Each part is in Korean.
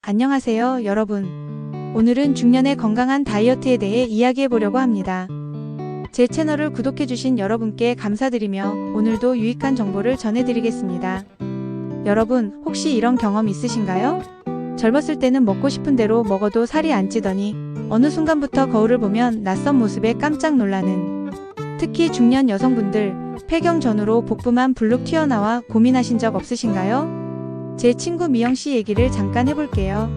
안녕하세요, 여러분. 오늘은 중년의 건강한 다이어트에 대해 이야기해 보려고 합니다. 제 채널을 구독해주신 여러분께 감사드리며 오늘도 유익한 정보를 전해드리겠습니다. 여러분, 혹시 이런 경험 있으신가요? 젊었을 때는 먹고 싶은 대로 먹어도 살이 안 찌더니 어느 순간부터 거울을 보면 낯선 모습에 깜짝 놀라는, 특히 중년 여성분들, 폐경 전후로 복부만 불룩 튀어나와 고민하신 적 없으신가요? 제 친구 미영씨 얘기를 잠깐 해볼게요.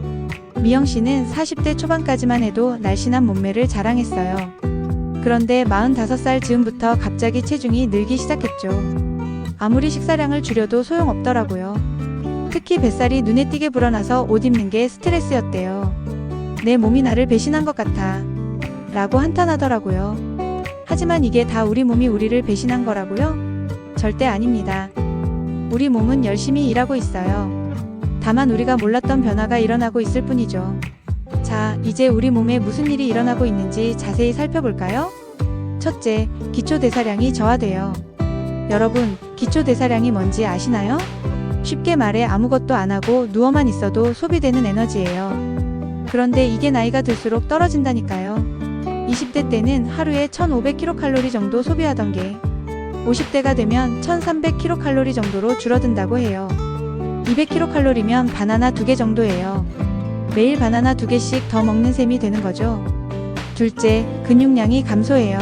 미영씨는 40대 초반까지만 해도 날씬한 몸매를 자랑했어요. 그런데 45살 즈음부터 갑자기 체중이 늘기 시작했죠. 아무리 식사량을 줄여도 소용없더라고요. 특히 뱃살이 눈에 띄게 불어나서 옷 입는 게 스트레스였대요. 내 몸이 나를 배신한 것 같아 라고 한탄하더라고요. 하지만 이게 다 우리 몸이 우리를 배신한 거라고요? 절대 아닙니다. 우리 몸은 열심히 일하고 있어요. 다만 우리가 몰랐던 변화가 일어나고 있을 뿐이죠. 자, 이제 우리 몸에 무슨 일이 일어나고 있는지 자세히 살펴볼까요? 첫째, 기초대사량이 저하돼요. 여러분, 기초대사량이 뭔지 아시나요? 쉽게 말해 아무것도 안 하고 누워만 있어도 소비되는 에너지예요. 그런데 이게 나이가 들수록 떨어진다니까요. 20대 때는 하루에 1500kcal 정도 소비하던 게 50대가 되면 1300kcal 정도로 줄어든다고 해요. 200kcal면 바나나 2개 정도예요. 매일 바나나 2개씩 더 먹는 셈이 되는 거죠. 둘째, 근육량이 감소해요.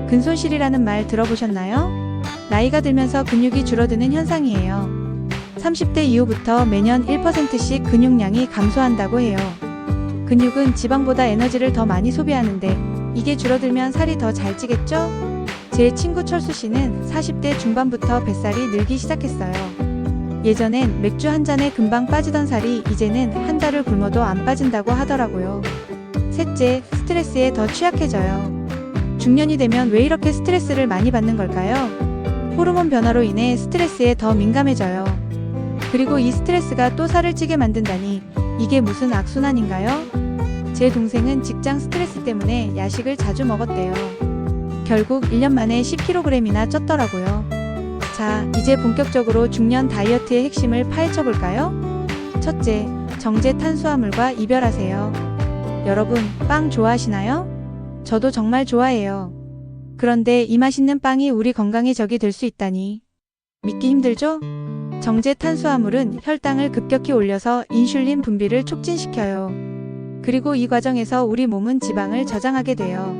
근손실이라는 말 들어보셨나요? 나이가 들면서 근육이 줄어드는 현상이에요. 30대 이후부터 매년 1%씩 근육량이 감소한다고 해요. 근육은 지방보다 에너지를 더 많이 소비하는데 이게 줄어들면 살이 더 잘 찌겠죠? 제 친구 철수씨는 40대 중반부터 뱃살이 늘기 시작했어요. 예전엔 맥주 한 잔에 금방 빠지던 살이 이제는 한 달을 굶어도 안 빠진다고 하더라고요. 셋째, 스트레스에 더 취약해져요. 중년이 되면 왜 이렇게 스트레스를 많이 받는 걸까요? 호르몬 변화로 인해 스트레스에 더 민감해져요. 그리고 이 스트레스가 또 살을 찌게 만든다니 이게 무슨 악순환인가요? 제 동생은 직장 스트레스 때문에 야식을 자주 먹었대요. 결국 1년 만에 10kg이나 쪘더라고요. 자, 이제 본격적으로 중년 다이어트의 핵심을 파헤쳐 볼까요? 첫째, 정제 탄수화물과 이별하세요. 여러분, 빵 좋아하시나요? 저도 정말 좋아해요. 그런데 이 맛있는 빵이 우리 건강에 적이 될 수 있다니 믿기 힘들죠? 정제 탄수화물은 혈당을 급격히 올려서 인슐린 분비를 촉진시켜요. 그리고 이 과정에서 우리 몸은 지방을 저장하게 돼요.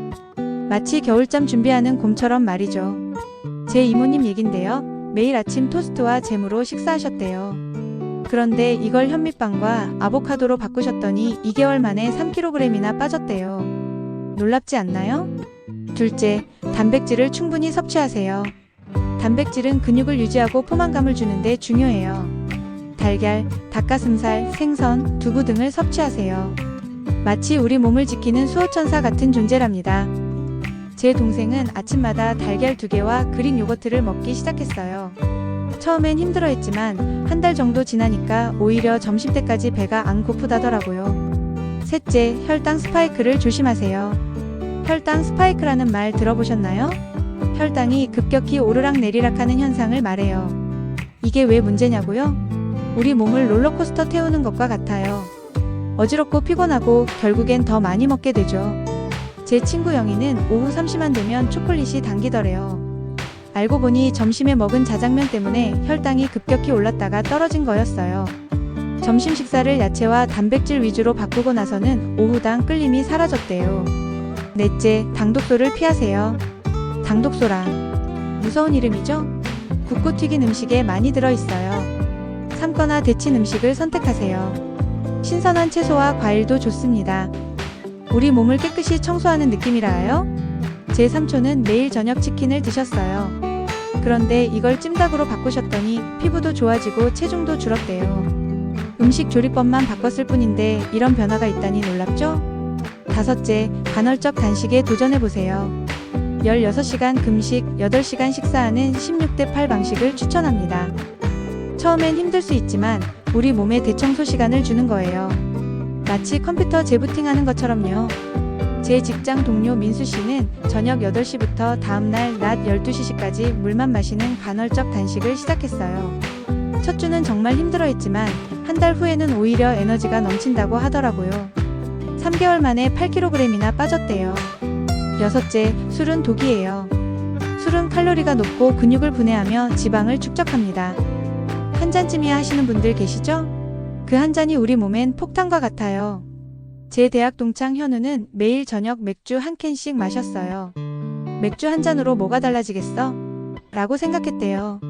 마치 겨울잠 준비하는 곰처럼 말이죠. 제 이모님 얘긴데요. 매일 아침 토스트와 잼으로 식사하셨대요. 그런데 이걸 현미빵과 아보카도로 바꾸셨더니 2개월 만에 3kg이나 빠졌대요. 놀랍지 않나요? 둘째, 단백질을 충분히 섭취하세요. 단백질은 근육을 유지하고 포만감을 주는데 중요해요. 달걀, 닭가슴살, 생선, 두부 등을 섭취하세요. 마치 우리 몸을 지키는 수호천사 같은 존재랍니다. 제 동생은 아침마다 달걀 2개와 그릭 요거트를 먹기 시작했어요. 처음엔 힘들어했지만 한 달 정도 지나니까 오히려 점심때까지 배가 안 고프다더라고요. 셋째, 혈당 스파이크를 조심하세요. 혈당 스파이크라는 말 들어보셨나요? 혈당이 급격히 오르락내리락하는 현상을 말해요. 이게 왜 문제냐고요? 우리 몸을 롤러코스터 태우는 것과 같아요. 어지럽고 피곤하고 결국엔 더 많이 먹게 되죠. 제 친구 영희는 오후 3시만 되면 초콜릿이 당기더래요. 알고 보니 점심에 먹은 자장면 때문에 혈당이 급격히 올랐다가 떨어진 거였어요. 점심 식사를 야채와 단백질 위주로 바꾸고 나서는 오후당 끌림이 사라졌대요. 넷째, 당독소를 피하세요. 당독소란 무서운 이름이죠? 굽고 튀긴 음식에 많이 들어있어요. 삶거나 데친 음식을 선택하세요. 신선한 채소와 과일도 좋습니다. 우리 몸을 깨끗이 청소하는 느낌이라 하여? 제 삼촌은 매일 저녁 치킨을 드셨어요. 그런데 이걸 찜닭으로 바꾸셨더니 피부도 좋아지고 체중도 줄었대요. 음식 조리법만 바꿨을 뿐인데 이런 변화가 있다니 놀랍죠? 다섯째, 간헐적 단식에 도전해보세요. 16시간 금식, 8시간 식사하는 16대8 방식을 추천합니다. 처음엔 힘들 수 있지만 우리 몸에 대청소 시간을 주는 거예요. 마치 컴퓨터 재부팅하는 것처럼요. 제 직장 동료 민수씨는 저녁 8시부터 다음날 낮 12시까지 물만 마시는 간헐적 단식을 시작했어요. 첫 주는 정말 힘들어했지만 한 달 후에는 오히려 에너지가 넘친다고 하더라고요. 3개월 만에 8kg이나 빠졌대요. 여섯째, 술은 독이에요. 술은 칼로리가 높고 근육을 분해하며 지방을 축적합니다. 한 잔쯤이야 하시는 분들 계시죠? 그 한 잔이 우리 몸엔 폭탄과 같아요. 제 대학 동창 현우는 매일 저녁 맥주 한 캔씩 마셨어요. 맥주 한 잔으로 뭐가 달라지겠어? 라고 생각했대요.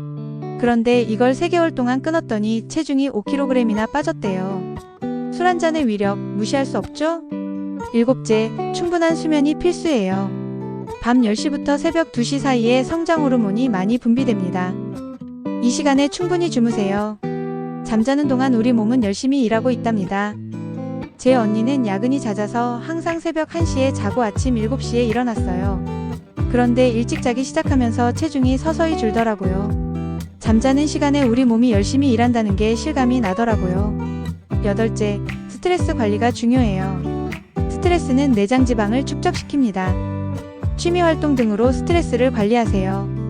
그런데 이걸 3개월 동안 끊었더니 체중이 5kg이나 빠졌대요. 술 한 잔의 위력 무시할 수 없죠? 일곱째, 충분한 수면이 필수예요. 밤 10시부터 새벽 2시 사이에 성장 호르몬이 많이 분비됩니다. 이 시간에 충분히 주무세요. 잠자는 동안 우리 몸은 열심히 일하고 있답니다. 제 언니는 야근이 잦아서 항상 새벽 1시에 자고 아침 7시에 일어났어요. 그런데 일찍 자기 시작하면서 체중이 서서히 줄더라고요. 잠자는 시간에 우리 몸이 열심히 일한다는 게 실감이 나더라고요. 여덟째, 스트레스 관리가 중요해요. 스트레스는 내장 지방을 축적시킵니다. 취미 활동 등으로 스트레스를 관리하세요.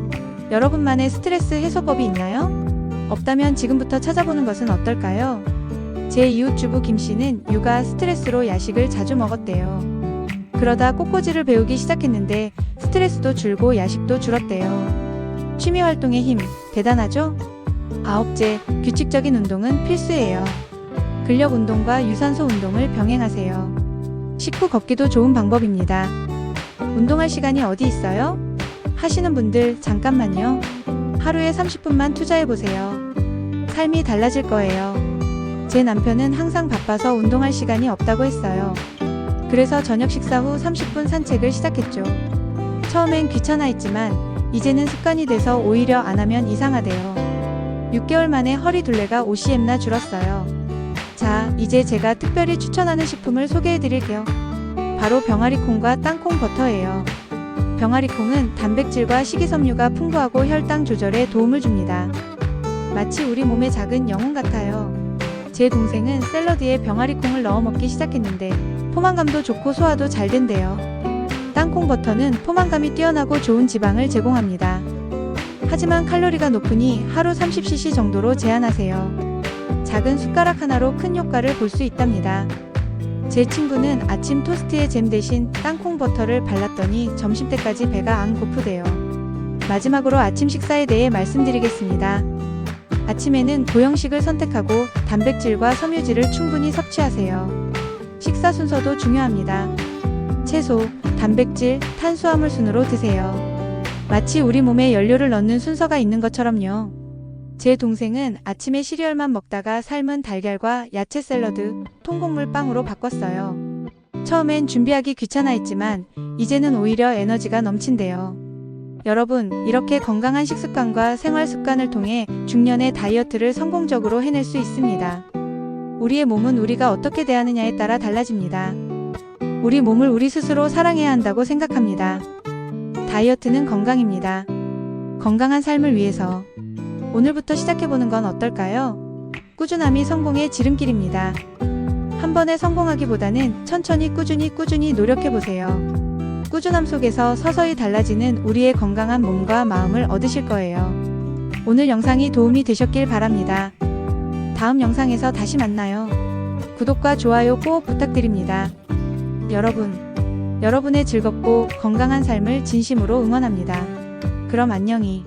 여러분만의 스트레스 해소법이 있나요? 없다면 지금부터 찾아보는 것은 어떨까요? 제 이웃주부 김씨는 육아 스트레스로 야식을 자주 먹었대요. 그러다 꽃꽂이를 배우기 시작했는데 스트레스도 줄고 야식도 줄었대요. 취미 활동의 힘, 대단하죠? 아홉째, 규칙적인 운동은 필수예요. 근력 운동과 유산소 운동을 병행하세요. 식후 걷기도 좋은 방법입니다. 운동할 시간이 어디 있어요? 하시는 분들 잠깐만요. 하루에 30분만 투자해보세요. 삶이 달라질 거예요. 제 남편은 항상 바빠서 운동할 시간이 없다고 했어요. 그래서 저녁 식사 후 30분 산책을 시작했죠. 처음엔 귀찮아했지만 이제는 습관이 돼서 오히려 안 하면 이상하대요. 6개월 만에 허리 둘레가 5cm나 줄었어요. 자, 이제 제가 특별히 추천하는 식품을 소개해드릴게요. 바로 병아리콩과 땅콩 버터예요. 병아리콩은 단백질과 식이섬유가 풍부하고 혈당 조절에 도움을 줍니다. 마치 우리 몸의 작은 영혼 같아요. 제 동생은 샐러드에 병아리콩을 넣어 먹기 시작했는데 포만감도 좋고 소화도 잘 된대요. 땅콩 버터는 포만감이 뛰어나고 좋은 지방을 제공합니다. 하지만 칼로리가 높으니 하루 30cc 정도로 제한하세요. 작은 숟가락 하나로 큰 효과를 볼 수 있답니다. 제 친구는 아침 토스트에 잼 대신 땅콩 버터를 발랐더니 점심때까지 배가 안 고프대요. 마지막으로 아침 식사에 대해 말씀드리겠습니다. 아침에는 고형식을 선택하고 단백질과 섬유질을 충분히 섭취하세요. 식사 순서도 중요합니다. 채소, 단백질, 탄수화물 순으로 드세요. 마치 우리 몸에 연료를 넣는 순서가 있는 것처럼요. 제 동생은 아침에 시리얼만 먹다가 삶은 달걀과 야채 샐러드, 통곡물 빵으로 바꿨어요. 처음엔 준비하기 귀찮아했지만 이제는 오히려 에너지가 넘친대요. 여러분, 이렇게 건강한 식습관과 생활 습관을 통해 중년의 다이어트를 성공적으로 해낼 수 있습니다. 우리의 몸은 우리가 어떻게 대하느냐에 따라 달라집니다. 우리 몸을 우리 스스로 사랑해야 한다고 생각합니다. 다이어트는 건강입니다. 건강한 삶을 위해서 오늘부터 시작해보는 건 어떨까요? 꾸준함이 성공의 지름길입니다. 한 번에 성공하기보다는 천천히 꾸준히 노력해보세요. 꾸준함 속에서 서서히 달라지는 우리의 건강한 몸과 마음을 얻으실 거예요. 오늘 영상이 도움이 되셨길 바랍니다. 다음 영상에서 다시 만나요. 구독과 좋아요 꼭 부탁드립니다. 여러분의 즐겁고 건강한 삶을 진심으로 응원합니다. 그럼 안녕히